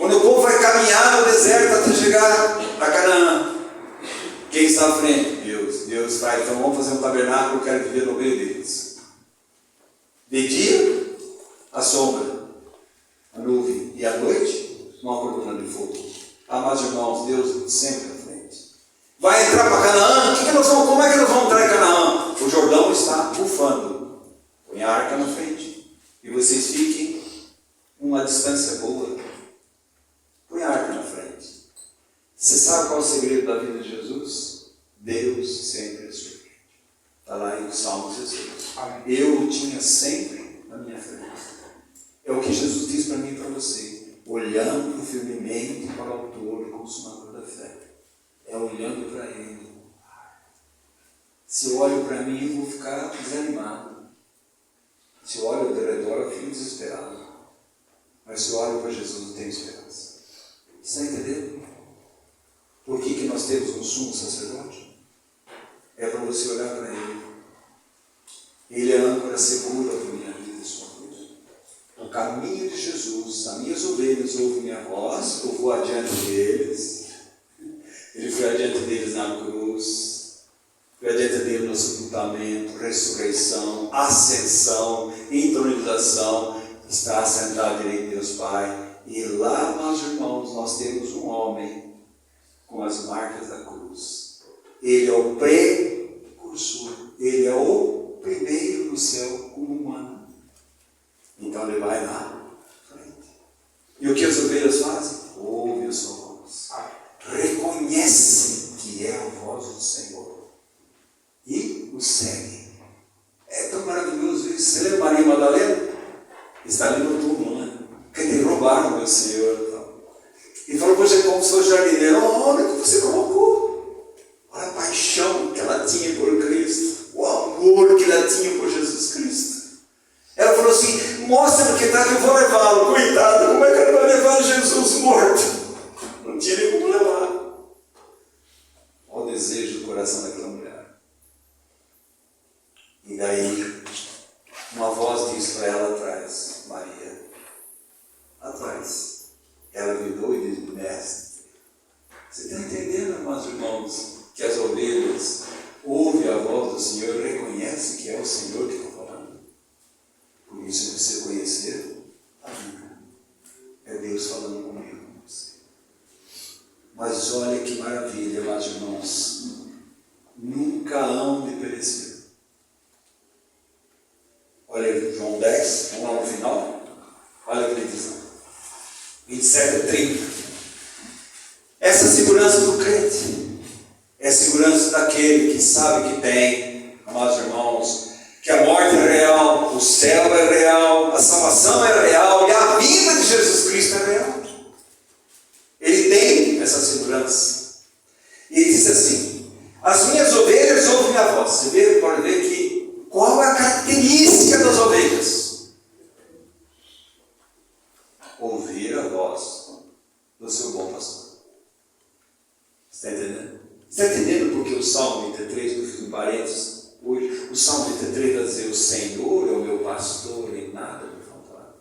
Quando o povo vai caminhar no deserto até chegar a Canaã, quem está à frente? Deus. Deus vai, então vamos fazer um tabernáculo, eu quero viver no meio deles. De dia, a sombra, a nuvem, e à noite, uma coluna de fogo. Amados irmãos, Deus sempre à frente. Vai entrar para Canaã, como é que nós vamos entrar em Canaã? O Jordão está bufando. Põe a arca na frente e vocês fiquem uma distância boa. Põe a arca na frente. Você sabe qual é o segredo da vida de Jesus? Deus sempre à sua frente. Está lá em Salmo 16. Eu o tinha sempre na minha frente. É o que Jesus diz para mim e para você. Olhando firmemente para o autor e consumador da fé. É olhando para Ele. Se eu olho para mim, eu vou ficar desanimado. Se eu olho ao redor, eu fico desesperado. Mas se eu olho para Jesus, eu tenho esperança. Você está entendendo? Por que nós temos um sumo sacerdote? É para você olhar para Ele. Ele é a âncora segura para minha vida e sua vida. O caminho de Jesus, as minhas ovelhas ouvem minha voz, eu vou adiante deles. Ele foi adiante deles na cruz. Foi adiante dele no sepultamento, ressurreição, ascensão, entronização. Está assentado à direita de Deus Pai. E lá, meus irmãos, nós temos um homem com as marcas da cruz. Ele é o precursor. Ele é o primeiro no céu como humano. Então ele vai lá na frente. E o que as ovelhas fazem? Ouve a sua voz. Reconhece que é a voz do Senhor. E o segue. É tão maravilhoso isso. Você lembra Maria Madalena? Está ali no túmulo, né? Que derrubaram meu Senhor. E falou para você como se fosse jardineiro: olha o que você colocou. Olha a paixão que ela tinha por Cristo. O amor que ela tinha por Jesus Cristo. Ela falou assim: mostra-me que está que eu vou levá-lo. Coitado, como é que ela vai levar Jesus morto? Não tinha nem como levar. Olha o desejo do coração daquela mulher. E daí, uma voz diz para ela atrás: Maria, atrás. Ela virou e diz: mestre. Você está entendendo, meus irmãos, que as ovelhas ouvem a voz do Senhor e reconhecem que é o Senhor que está falando? Por isso você conhecer a Bíblia. É Deus falando comigo, com você. Mas olha que maravilha, meus irmãos. Nunca hão de perecer. Olha João 10, vamos lá no final. Olha o que ele diz. 27 a 30. Essa segurança do crente é a segurança daquele que sabe que tem, amados irmãos, que a morte é real, o céu é real, a salvação é real e a vida de Jesus Cristo é real. Ele tem essa segurança. E ele diz assim: as minhas ovelhas ouvem a voz. Você pode ver que qual é a característica das ovelhas? Ouvir a voz do seu bom pastor. Você está entendendo? Você está entendendo porque o Salmo 33, eu fiz um parênteses hoje, o Salmo 33 vai dizer: o Senhor é o meu pastor e nada me faltará.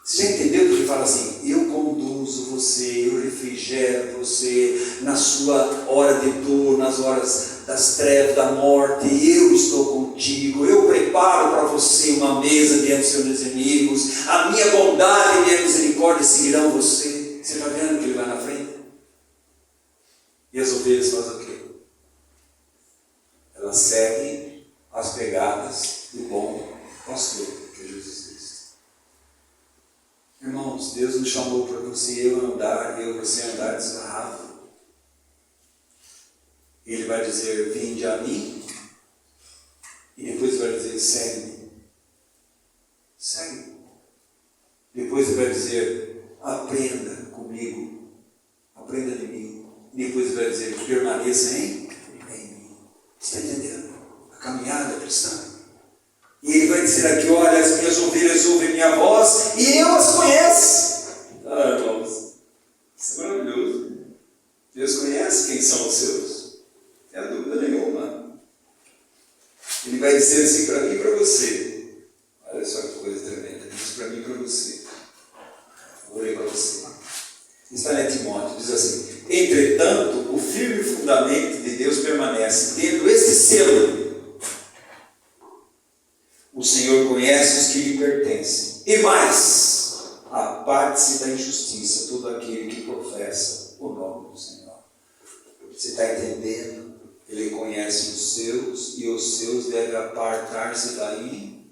Você já entendeu que ele fala assim: eu conduzo você, eu refrigero você na sua hora de dor, nas horas das trevas, da morte, eu estou contigo, eu preparo para você uma mesa diante dos seus inimigos, a minha bondade e a minha misericórdia seguirão você. Você está vendo que ele vai na frente? E as ovelhas fazem o quê? Elas seguem as pegadas do bom pastor, que é Jesus Cristo. Irmãos, Deus nos chamou para você e eu e você andar desgarrado. Ele vai dizer: vinde a mim. E depois vai dizer: segue-me. Segue-me. Depois ele vai dizer: aprenda comigo. Aprenda de mim. E depois ele vai dizer: permaneça em mim. Você está entendendo? A caminhada cristã. E ele vai dizer aqui: olha, as minhas ovelhas ouvem minha voz e eu as conheço. Ah, irmãos, isso é maravilhoso. Deus conhece quem são os seus. Não há dúvida nenhuma. Ele vai dizer assim para mim e para você. Olha só que coisa tremenda. Ele diz para mim e para você: fundamento de Deus permanece, tendo esse selo: o Senhor conhece os que lhe pertencem. E mais, aparte-se da injustiça todo aquele que professa o nome do Senhor. Você está entendendo? Ele conhece os seus, e os seus devem apartar-se daí.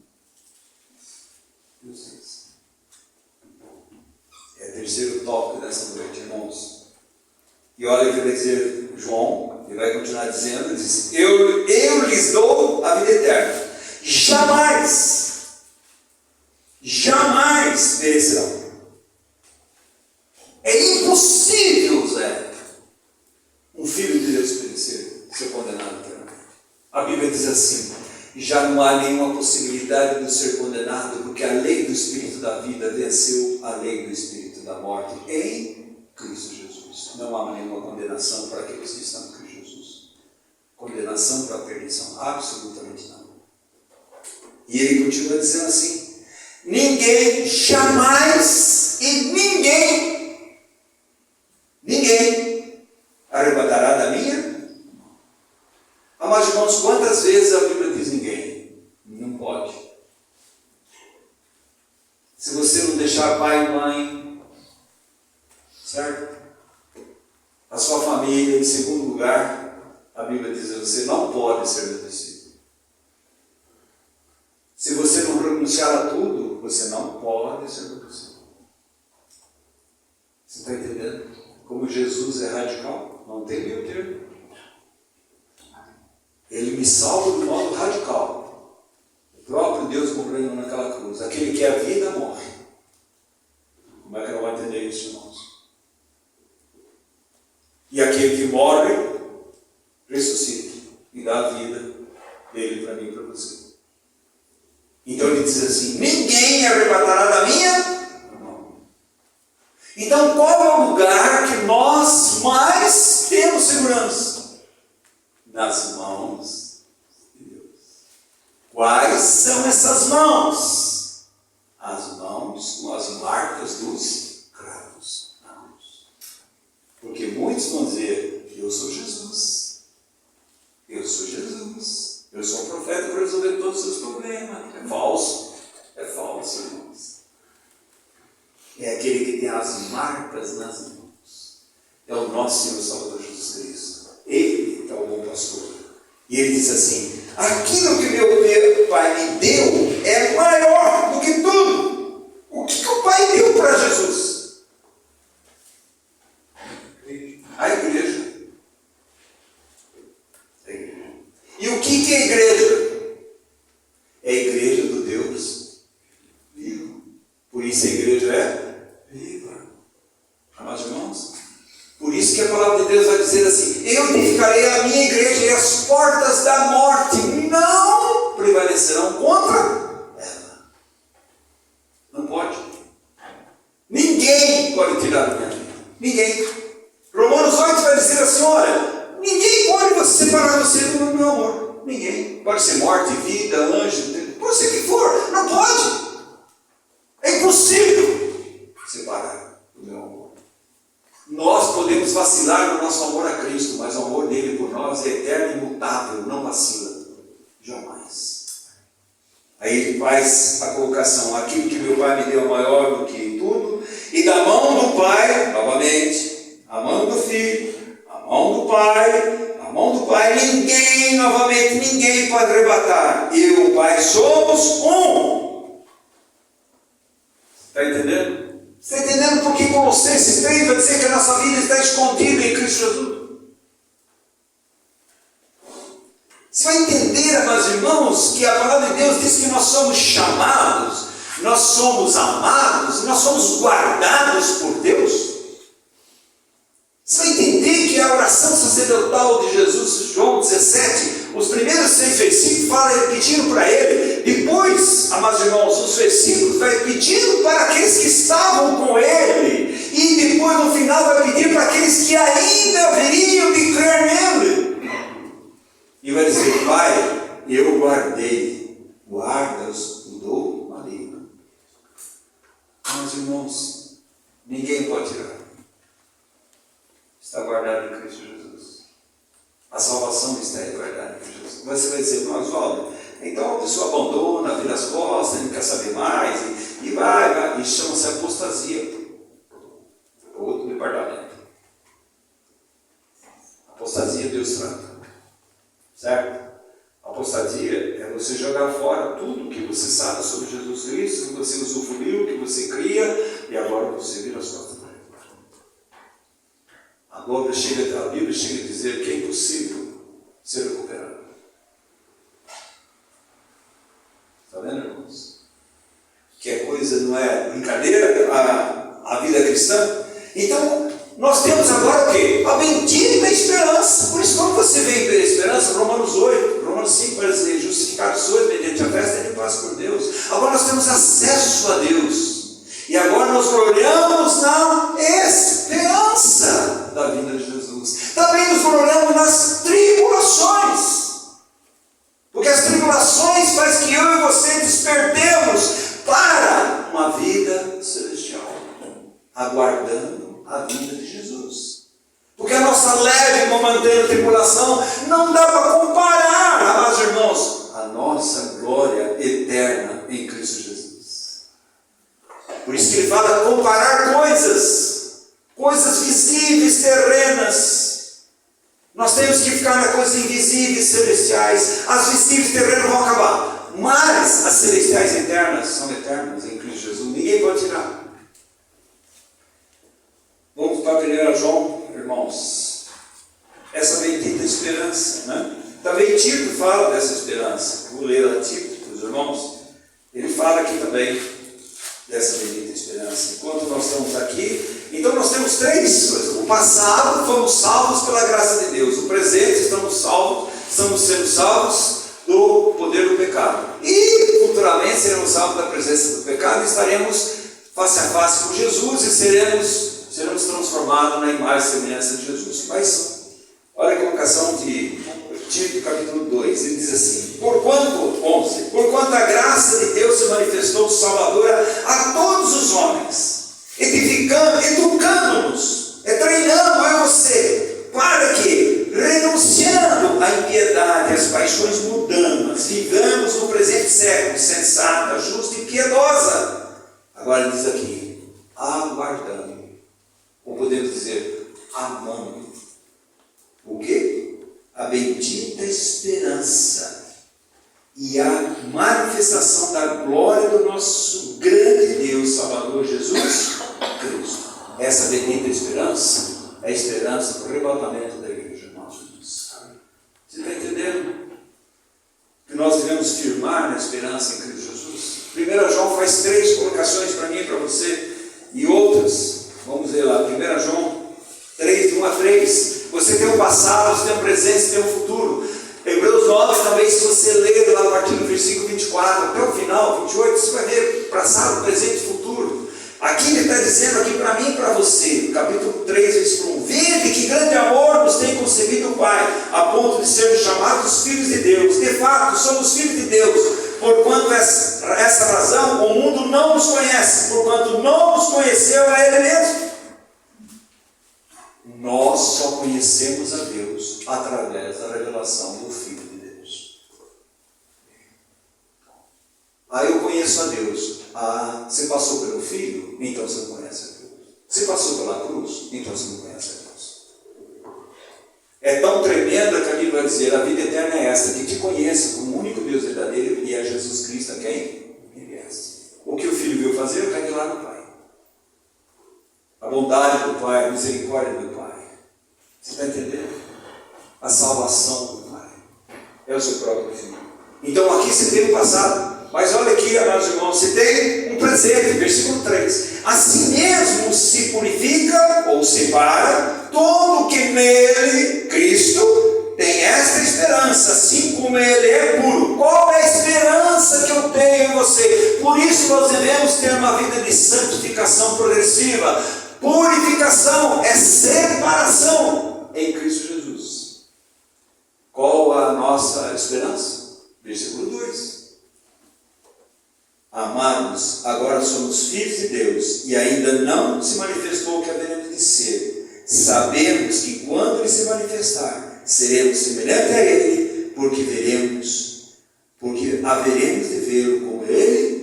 É o terceiro tópico dessa noite, irmãos. E olha o que vai dizer João, ele vai continuar dizendo, ele diz: eu lhes dou a vida eterna. Jamais perecerão. É impossível, Zé, um filho de Deus perecer, ser condenado eternamente. A Bíblia diz assim: já não há nenhuma possibilidade de ser condenado, porque a lei do Espírito da vida venceu a lei do Espírito da morte em Cristo Jesus. Não há nenhuma condenação para aqueles que estão em Cristo Jesus. Condenação para a perdição? Absolutamente não. E ele continua dizendo assim: ninguém, jamais e ninguém arrebatará da minha. Amados irmãos, quantas vezes a Bíblia diz ninguém? Não pode. Se você não deixar pai e mãe, certo? A sua família em segundo lugar, a Bíblia diz: você não pode ser meu discípulo. Se você não renunciar a tudo, você não pode ser meu discípulo. Você está entendendo? Como Jesus é radical, não tem meio termo. Ele me salva de modo radical. O próprio Deus morrendo naquela cruz. Aquele que é a vida morre. Como é que eu vou entender isso, irmãos? E aquele que morre ressuscita e dá a vida dele para mim e para você. Então ele diz assim: ninguém arrebatará da minha mão. Então qual é o lugar que nós mais temos segurança? Nas mãos de Deus. Quais são essas mãos? As mãos com as marcas dos cravos. Porque muitos vão dizer: eu sou Jesus. Eu sou Jesus. Eu sou um profeta para resolver todos os seus problemas. É falso. É falso, irmãos. É aquele que tem as marcas nas mãos. É o nosso Senhor Salvador Jesus Cristo. Ele é o bom pastor. E ele diz assim: aquilo que meu Pai me deu é maior do que tudo. O que o Pai deu para Jesus? A igreja. E o que é a igreja? É a igreja do Deus vivo. Por isso a igreja é viva. Amados irmãos, por isso que a palavra de Deus vai dizer assim: eu edificarei a minha igreja e as portas da morte não prevalecerão contra ela. Não pode. Ninguém pode tirar da minha vida. Ninguém. Romanos 8 vai dizer assim: olha, ninguém pode separar você do meu amor. Ninguém. Pode ser morte, vida, anjo, pode ser o que for. Não pode. É impossível separar do meu amor. Nós podemos vacilar no nosso amor a Cristo, mas o amor dele por nós é eterno e imutável, não vacila. Jamais. Aí ele faz a colocação: aquilo que meu Pai me deu é maior do que tudo, e da mão do Pai, novamente, a mão do Filho, a mão do Pai, a mão do Pai, ninguém, novamente, ninguém pode arrebatar. Eu e o Pai somos um. Está entendendo? Está entendendo por que Colossenses 3 vai dizer que a nossa vida está escondida em Cristo Jesus? Você vai entender, meus irmãos, que a palavra de Deus diz que nós somos chamados, nós somos amados, nós somos guardados por Deus. Você vai entender que a oração sacerdotal de Jesus, João 17, os primeiros 6 versículos fala pedindo para ele. Depois, amados irmãos, os versículos vai pedindo para aqueles que estavam com ele. E depois, no final, vai pedir para aqueles que ainda haveriam de crer nele. E vai dizer: Pai, eu guardei, guarda-os do dor maligno. Meus irmãos, ninguém pode tirar. Está guardado em Cristo Jesus. salvação está em verdade em Jesus. Você vai dizer, mas Oswaldo, então a pessoa abandona, vira as costas, não quer saber mais, e vai, e chama-se apostasia. Outro departamento. Apostasia Deus trata. Certo? Apostasia é você jogar fora tudo que você sabe sobre Jesus Cristo, que você usufruiu, que você cria, e agora você vira as costas para ele. A Bíblia chega a dizer que é impossível ser recuperado. Está vendo, irmãos? Que a coisa não é brincadeira, a vida cristã. Então, nós temos agora o quê? A bendita esperança. Por isso, quando você vem ver a esperança, Romanos 8, Romanos 5, vai dizer, justificados sois mediante a fé, de paz por Deus. Agora nós temos acesso a Deus. E agora nós olhamos na esperança da vinda de Jesus. Também nos olhamos nas tribulações. Porque as tribulações fazem que eu e você despertemos para uma vida celestial, aguardando a vinda de Jesus. Porque a nossa leve e momentânea tribulação não dá para comparar, amados irmãos, a nossa glória eterna em Cristo Jesus. Por isso que ele fala comparar coisas visíveis, terrenas. Nós temos que ficar nas coisas invisíveis, celestiais. As visíveis terrenas vão acabar, mas as celestiais eternas são eternas em Cristo Jesus. Ninguém pode tirar. Vamos para 1 João, irmãos. Essa bendita esperança, né? Também Tito fala dessa esperança. Vou ler a Tito para os irmãos. Ele fala aqui também dessa bendita esperança. Enquanto nós estamos aqui, então nós temos três coisas. O passado, fomos salvos pela graça de Deus. O presente, estamos sendo salvos do poder do pecado. E futuramente seremos salvos da presença do pecado e estaremos face a face com Jesus e seremos transformados na imagem e semelhança de Jesus. Mas, olha a colocação de Tito, capítulo 2, ele diz assim, porquanto a graça de Deus se manifestou salvadora a todos os homens, edificando, educando-nos, treinando eu e você, para que, renunciando à impiedade, às paixões mundanas, vivamos no presente século, sensata, justa e piedosa. Agora ele diz aqui, aguardando, ou podemos dizer, amando. O quê? A bendita esperança e a manifestação da glória do nosso grande Deus, Salvador Jesus Cristo. Essa bendita esperança é a esperança do arrebatamento da igreja, irmãos. Você está entendendo? Que nós devemos firmar na esperança em Cristo Jesus. 1 João faz 3 colocações para mim e para você, e outras. Vamos ver lá, 1 João 3, de 1 a 3. Você tem um passado, você tem um presente, você tem um futuro. Hebreus 9 também, se você ler lá a partir do versículo 24 até o final, 28, você vai ver passado, presente e futuro. Aqui ele está dizendo aqui para mim e para você, capítulo 3, versículo 1. Vede que grande amor nos tem concebido o Pai, a ponto de sermos chamados filhos de Deus. De fato, somos filhos de Deus. Porquanto essa razão, o mundo não nos conhece, porquanto não nos conheceu a Ele mesmo. Nós só conhecemos a Deus através da revelação do Filho de Deus. Eu conheço a Deus. Você passou pelo Filho? Então você não conhece a Deus. Você passou pela cruz? Então você não conhece a Deus. É tão tremenda que a Bíblia vai dizer, a vida eterna é esta, que te conheça como o único Deus verdadeiro e é Jesus Cristo a quem enviaste. O que o Filho veio fazer, eu revelar no Pai. A bondade do Pai, a misericórdia do Pai. Você está entendendo? A salvação do Pai é o seu próprio Filho. Então aqui você tem o passado, mas olha aqui, amados irmãos, você tem um presente, versículo 3. Assim mesmo se purifica ou separa todo que nele, Cristo, tem esta esperança, assim como ele é puro. Qual é a esperança que eu tenho em você? Por isso nós devemos ter uma vida de santificação progressiva. Purificação é separação em Cristo Jesus. Qual a nossa esperança? Versículo 2. Amados, agora somos filhos de Deus e ainda não se manifestou o que haveremos de ser. Sabemos que quando Ele se manifestar, seremos semelhantes a Ele, porque haveremos de vê-lo como Ele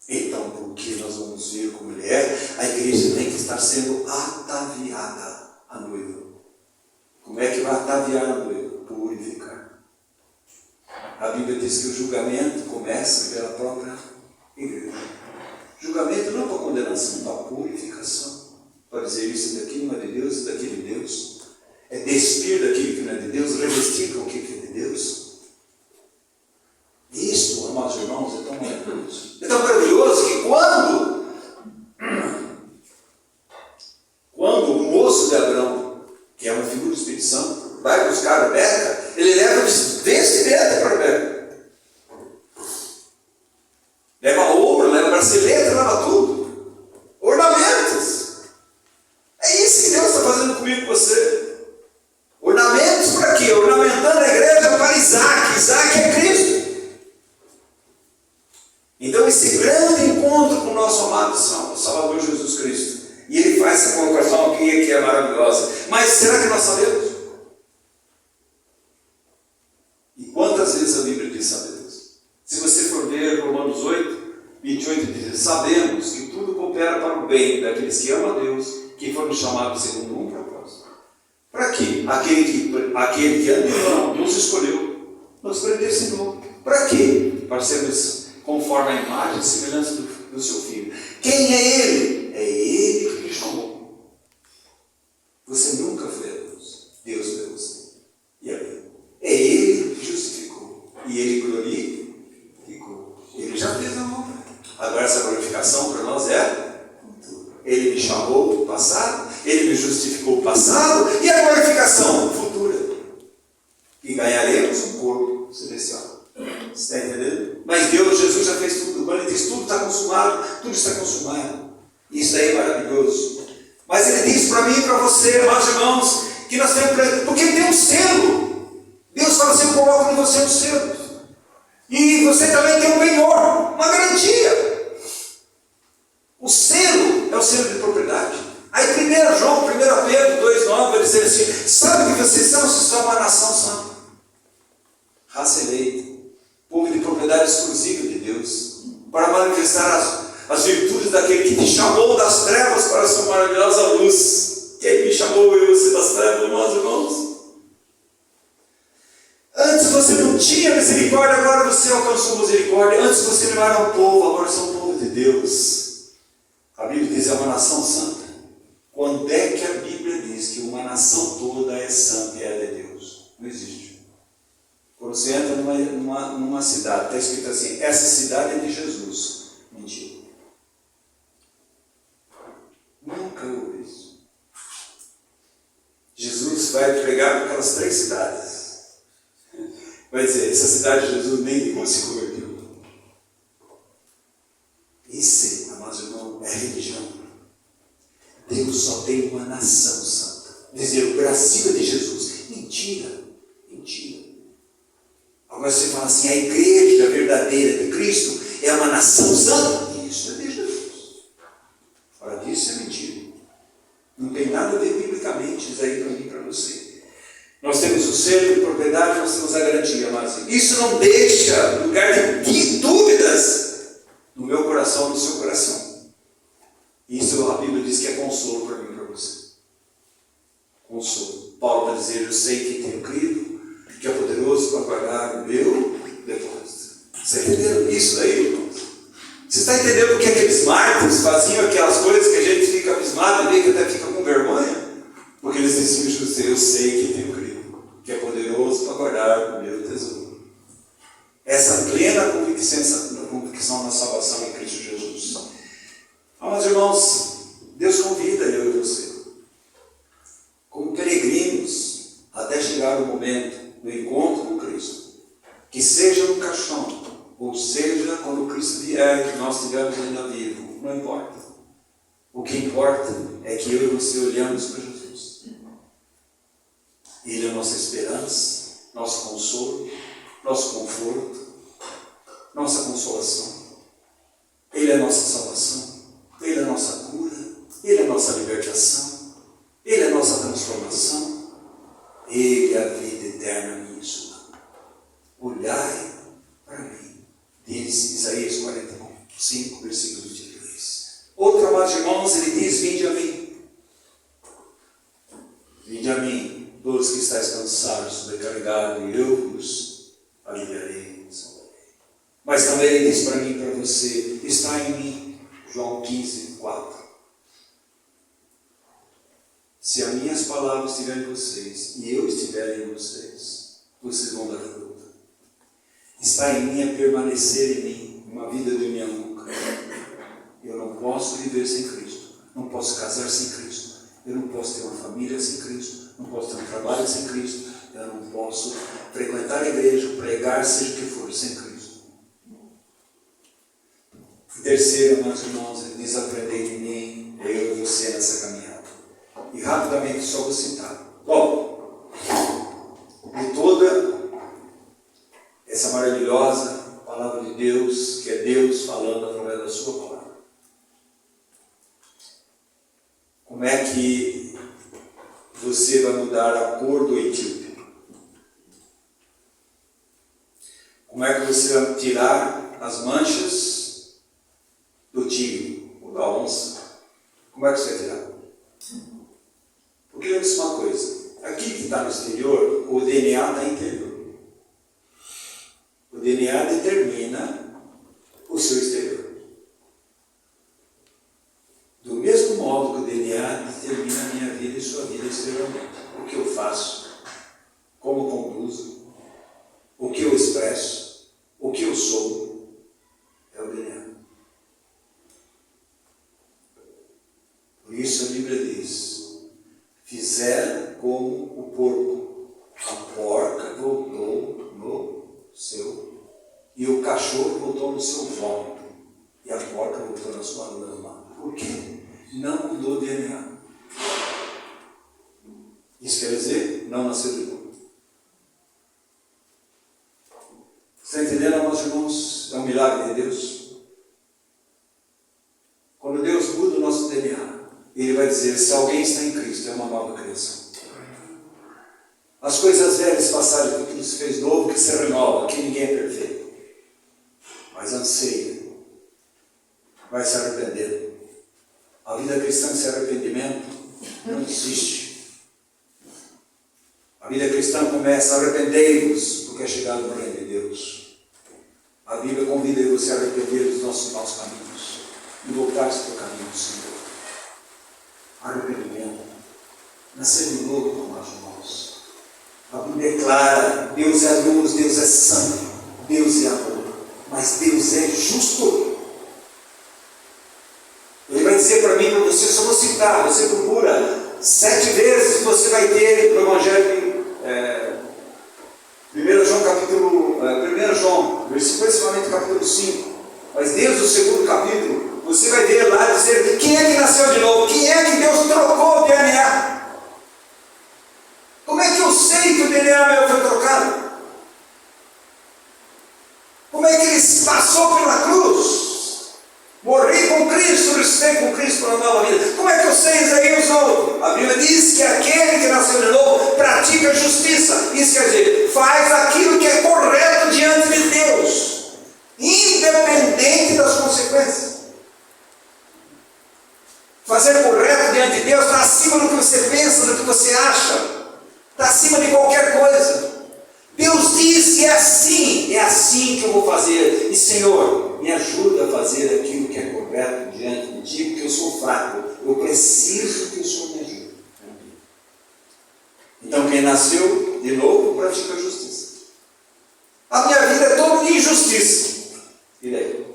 é. Então, porque nós vamos ver como Ele é, a igreja tem que estar sendo ataviada a noiva. Como é que vai ataviar a noiva? Purificar. A Bíblia diz que o julgamento começa pela própria igreja. Julgamento não para condenação, para purificação. Para dizer isso daqui não é de Deus, isso daqui é de Deus. É despir daquilo que não é de Deus, revestir com aquilo que é de Deus. Isto, amados irmãos, é tão maravilhoso. É tão maravilhoso que quando o moço de Abraão, que é uma figura do Espírito Santo, vai buscar a Rebeca, ele leva vestimenta para a Rebeca. Leva ouro, leva bracelete, leva tudo. Ornamentos. É isso que Deus está fazendo comigo e com você. Ornamentos para quê? Ornamentando a igreja para Isaac. Isaac é Cristo. Então esse grande encontro com o nosso amado Salvador Jesus Cristo. E ele faz essa colocação aqui que é maravilhosa. Mas será que nós sabemos? E quantas vezes a Bíblia diz sabemos? Se você for ver Romanos 8, 28, diz: sabemos que tudo coopera para o bem daqueles que amam a Deus, que foram chamados segundo um propósito. Para quê? Aquele que antemão nos escolheu, nos predestinou. Para quê? Para sermos conforme a imagem e semelhança do seu Filho. Quem é Ele? É Ele que lhe chamou. Você nunca foi a Deus. Deus foi você. E aí? É Ele que justificou. E Ele glorificou. Ele já fez a obra. Agora essa glorificação para nós é futuro. Ele me chamou no passado, Ele me justificou no passado, e a glorificação futura. E ganharemos um corpo celestial. Você está entendendo? Mas Deus, Jesus já fez tudo. Quando Ele diz tudo está consumado, tudo está consumado. Isso aí é maravilhoso. Mas Ele diz para mim e para você, amados irmãos, que nós temos, porque Ele tem um selo. Deus fala assim: eu coloco em você um selo. E você também tem um penhor, uma garantia. O selo é o selo de propriedade. Aí 1 João, 1 Pedro 2,9 vai dizer assim: sabe que vocês são uma nação santa, raça eleita, povo de propriedade exclusiva de Deus, para manifestar as virtudes daquele que te chamou das trevas para a sua maravilhosa luz. Quem me chamou, eu e você, das trevas, nós irmãos? Antes você não tinha misericórdia, agora você alcançou misericórdia. Antes você não era um povo, agora você é um povo de Deus. A Bíblia diz: é uma nação santa. Quando é que a Bíblia diz que uma nação toda é santa e é de Deus? Não existe. Quando você entra numa cidade, está escrito assim: essa cidade é de Jesus. Mentira. Nunca houve isso. Jesus vai pregar para aquelas 3 cidades. Vai dizer: essa cidade de Jesus nem se converteu. Isso, amados irmãos, é religião. Deus só tem uma nação santa. Dizer o Brasil é de Jesus. Mentira. Mentira. Agora você fala assim: a igreja verdadeira de Cristo é uma nação santa. Isso é de Jesus. Fora disso é mentira. Não tem nada a ver biblicamente isso aí para mim e para você. Nós temos o selo de propriedade, nós temos a garantia, mas isso não deixa lugar de dúvidas no meu coração, no seu coração. Isso a Bíblia diz que é consolo para mim e para você. Consolo. Paulo vai dizer: eu sei que tenho crido, que é poderoso para guardar o meu depósito. Você está entendendo isso daí, irmãos? Você está entendendo porque aqueles mártires faziam aquelas coisas que a gente fica abismado e vê que até fica com vergonha? Porque eles diziam: eu sei que tenho crido, que é poderoso para guardar o meu tesouro. Essa plena convicção na salvação em Cristo Jesus. Amados irmãos, Deus convida eu e você, como peregrinos, até chegar o momento do encontro com Cristo, que seja no caixão, ou seja quando Cristo vier, que nós estivermos ainda vivos, não importa. O que importa é que eu e você olhamos para Jesus. Ele é a nossa esperança, nosso consolo, nosso conforto, nossa consolação. Ele é a nossa salvação, Ele é a nossa cura, Ele é a nossa libertação, Ele é a nossa transformação, a vida eterna minha e sua. Olhai para mim, diz Isaías 45, versículo 22. Outro, amados irmãos, ele diz: vinde a mim. Vinde a mim, todos que estáis cansados, sobrecarregados, e eu vos aliviarei, salvarei. Mas também ele diz para mim e para você: está em mim, João 15, 4. Se as minhas palavras estiverem em vocês, e eu estiver em vocês, vocês vão dar fruto. Está em mim é permanecer em mim, uma vida de união com Cristo. Eu não posso viver sem Cristo, não posso casar sem Cristo, eu não posso ter uma família sem Cristo, não posso ter um trabalho sem Cristo, eu não posso frequentar a igreja, pregar, seja o que for, sem Cristo. Terceiro, amados irmãos, ele diz: aprendei de mim, eu e você nessa caminhada. E rapidamente só vou citar. Bom, de toda essa maravilhosa palavra de Deus, que é Deus falando através da sua palavra, como é que você vai mudar a cor do etíope? Como é que você vai tirar as manchas do tigre ou da onça? Como é que você vai tirar? Porque eu disse uma coisa: aqui que está no exterior, o DNA está interior. O DNA determina o seu exterior. Do mesmo modo que o DNA determina a minha vida e sua vida exteriormente. O que eu faço, como conduzo, o que eu expresso, o que eu sou, é o DNA. Por isso a Bíblia diz: fizeram como o porco, a porca voltou no seu, e o cachorro voltou no seu vômito, e a porca voltou na sua lama. Por quê? Não mudou o DNA. Isso quer dizer, não nasceu de novo. Está entendendo, amados irmãos? É um milagre de Deus. Quando Deus muda o nosso DNA, Ele vai dizer: se alguém está em Cristo, é uma nova criação. As coisas velhas passaram, tudo se fez novo, que se renova, que ninguém é perfeito. Mas anseia, vai se arrepender. A vida cristã sem arrependimento não existe. A vida cristã começa: arrependei-vos, porque é chegado o reino de Deus. A Bíblia convida você a arrepender dos nossos maus caminhos e voltar-se para o caminho do Senhor. Arrependimento, nascer de novo, amados irmãos. A Bíblia é clara: Deus é luz, Deus é santo, Deus é amor, mas Deus é justo. Ele vai dizer para mim, para você, só vou citar, você procura 7 vezes, você vai ter no Evangelho, 1 João capítulo, 1 João, principalmente capítulo 5, mas desde o segundo capítulo, você vai ver lá dizer quem é que nasceu de novo, quem é que Deus trocou o DNA. Como é que eu sei que o DNA meu foi trocado? Como é que ele passou pela cruz? Morri com Cristo, ressuscitei com Cristo para a nova vida. Como é que eu sei? Isaías 9. A Bíblia diz que aquele que nasceu de novo pratica a justiça. Isso quer dizer, faz aquilo que é correto diante de Deus, independente das consequências. Fazer correto diante de Deus está acima do que você pensa, do que você acha. Está acima de qualquer coisa. Deus diz que é assim que eu vou fazer. E Senhor, me ajuda a fazer aquilo que é correto diante de Ti, porque eu sou fraco. Eu preciso que o Senhor me ajude. Então quem nasceu de novo pratica a justiça. A minha vida é toda de injustiça. E daí?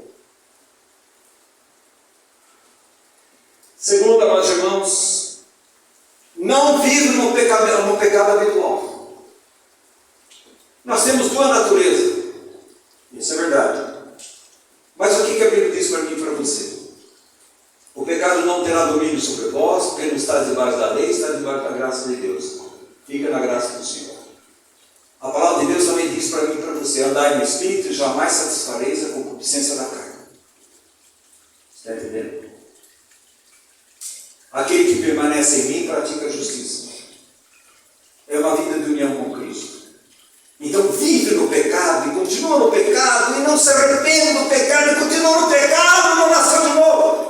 Segundo, amados irmãos, não vive no pecado habitual. Nós temos 2 naturezas. Isso é verdade. Mas o que a Bíblia diz para mim e para você? O pecado não terá domínio sobre vós, porque não está debaixo da lei, está debaixo da graça de Deus. Fica na graça do Senhor. A palavra de Deus também diz para mim e para você: andai no Espírito e jamais satisfareis a concupiscência da carne. Está entendendo? Aquele que permanece em mim pratica a justiça. É uma vida de união com Cristo. Cristo. Então vive no pecado e continua no pecado e não se arrepende do pecado e continua no pecado, não nasceu de novo.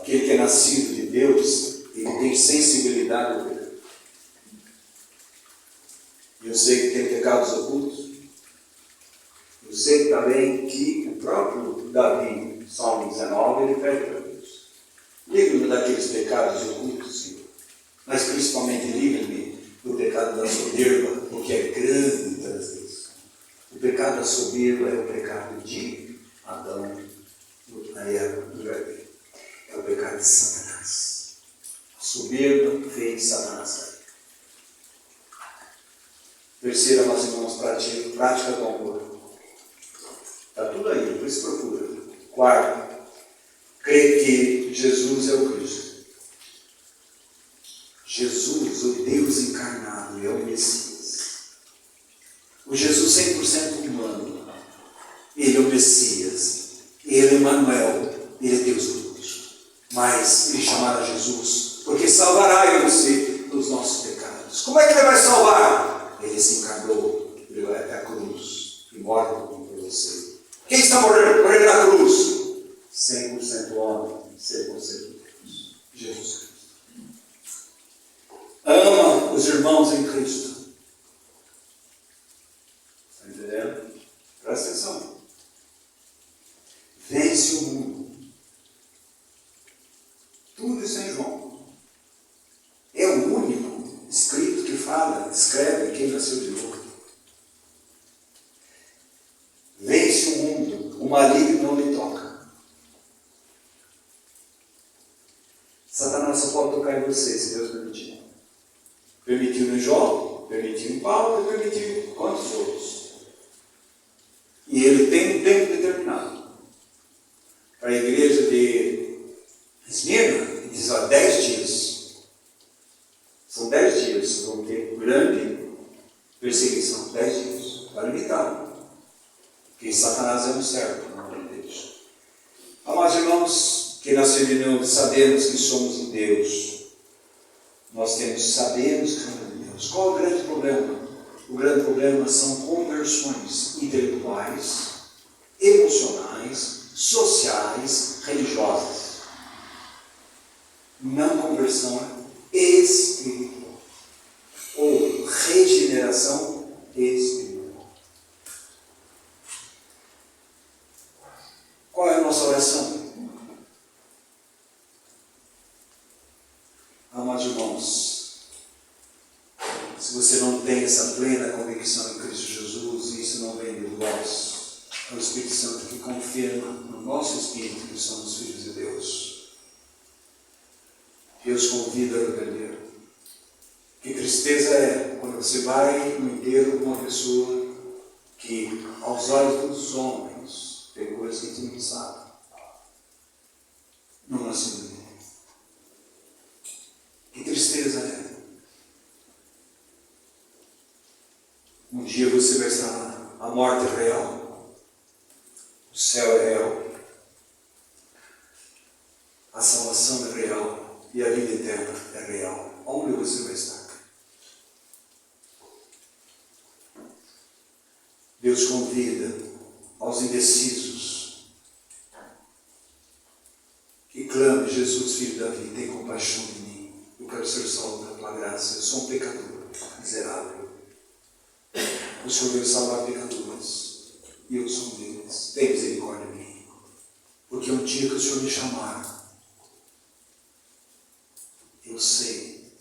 Aquele que é nascido de Deus, ele tem sensibilidade ao pecado. Eu sei que tem pecados ocultos. Eu sei também que o próprio Davi, Salmo 19, ele pede para Deus: livre-me daqueles pecados ocultos, Senhor, mas principalmente livre-me do pecado da soberba, porque é grande transgressão. O pecado da soberba é o pecado de Adão, na Eva, do jardim. É o pecado de Satanás. A soberba vem de Satanás. Terceira, nós irmãos, prática do amor. Está tudo aí, depois procura. Quarto, crê que Jesus é o Cristo. Jesus, o Deus encarnado, é o Messias. O Jesus 100% humano. Ele é o Messias. Ele é Emmanuel. Ele é Deus conosco. Mas ele chamará Jesus porque salvará eu você dos nossos pecados. Como é que ele vai salvar? Ele se encarnou, ele vai até a cruz e morre por você. Quem está morrendo na cruz? 100% homem, 100% Deus. Jesus Cristo. Ama os irmãos em Cristo. Está entendendo? Presta atenção. Vence o mundo. Tudo isso é em João. É o único escrito que fala, escreve quem nasceu de novo. Vence o mundo, o maligno não lhe toca. Satanás só pode tocar em você, se Deus permitir. Permitiu em Jó, permitiu em Paulo e permitiu em quantos outros. E ele tem um tempo determinado. Para a igreja de Esmirna, ele diz: 10 dias. São 10 dias, vão ter grande perseguição. 10 dias. Está limitado. Porque Satanás é um servo, não é Deus. Amados irmãos, que nasceu de novo, sabemos que somos de Deus. Nós sabemos que somos de Deus. Qual é o grande problema? O grande problema são conversões intelectuais, emocionais, sociais, religiosas. Não conversão espiritual ou regeneração espiritual. Qual é a nossa oração? Amados irmãos, se você não tem essa plena convicção em Cristo Jesus, isso não vem de vós, é o Espírito Santo que confirma no nosso espírito que somos filhos de Deus. Deus convida a rebelião. Que tristeza é quando você vai no enterro de uma pessoa que, aos olhos dos homens, tem coisas que a gente não sabe. Não nasceu de novo. Que tristeza é. Um dia você vai estar lá. A morte é real. O céu é real. A salvação é real. E a vida eterna é real. Onde você vai estar? Deus convida aos indecisos que clame: Jesus, filho de Davi, tem compaixão de mim. Eu quero ser salvo da tua graça. Eu sou um pecador miserável. O Senhor veio salvar pecadores e eu sou um deles. Tem misericórdia de mim. Porque um dia que o Senhor me chamar, eu sei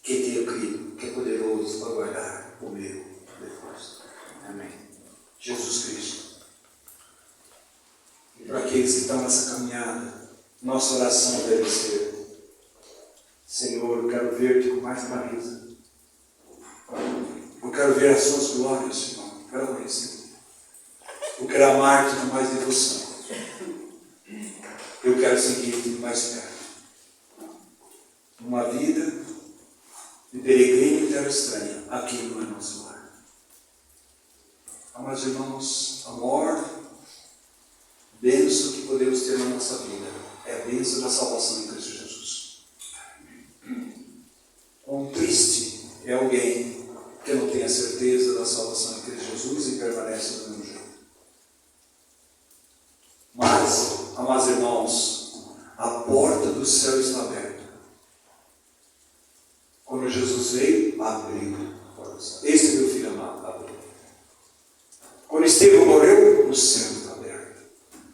que tenho crido, que é poderoso para guardar o meu depois. Amém. Jesus Cristo. E para aqueles que estão nessa caminhada, nossa oração deve ser: Senhor, eu quero ver-te com mais clareza. Eu quero ver as suas glórias, Senhor. Eu quero conhecer. Eu quero amar-te com mais devoção. Eu quero seguir-te mais perto. Uma vida de peregrino em terra estranha, aqui não é nosso lar. Amados irmãos, a maior bênção que podemos ter na nossa vida é a bênção da salvação em Cristo Jesus. é alguém que não tem a certeza da salvação em Cristo Jesus e permanece do mesmo jeito. Mas, amados irmãos, a porta do céu está aberta. Quando Jesus veio, abriu a porta do céu. Este é meu filho amado, abriu. Quando Estevão morreu, o céu está aberto.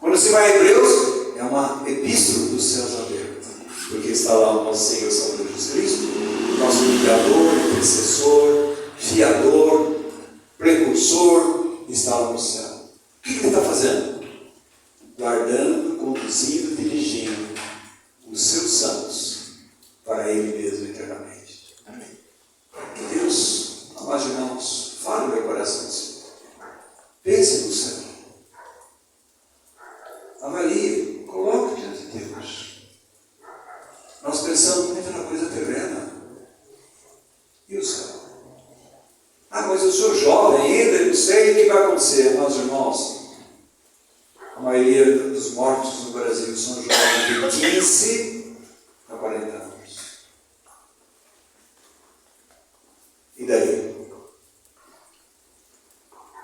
Quando se vai a Hebreus, é uma epístola dos céus aberta. Porque está lá o nosso Senhor Salvador Jesus Cristo, nosso mediador, intercessor, fiador, precursor, está lá no céu. O que ele está fazendo? Guardando, conduzindo, dirigindo os seus santos para Ele mesmo eternamente. Amém. Que Deus, amados irmãos, fale no meu coração assim. Pense no céu. Avalie, coloque diante de Deus. Nós pensamos muito na coisa terrena. E o céu? Ah, mas eu sou jovem ainda, não sei o que vai acontecer. Amados irmãos, a maioria dos mortos no Brasil são jovens de 15 a 40 anos. E daí?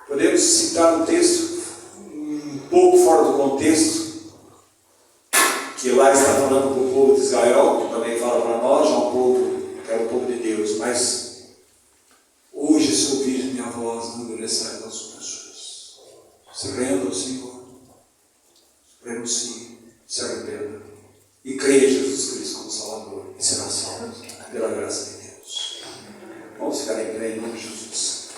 Podemos citar um texto um pouco fora do contexto, que lá está falando para o povo de Israel, que também fala para nós, já um povo, que é o povo de Deus, mas hoje, se ouvir minha voz, não endureçai os corações. Se renda ao Senhor, renuncie, se arrependa e creia em Jesus Cristo como Salvador e será salvo pela graça de Deus. Vamos ficar em pé em nome de Jesus.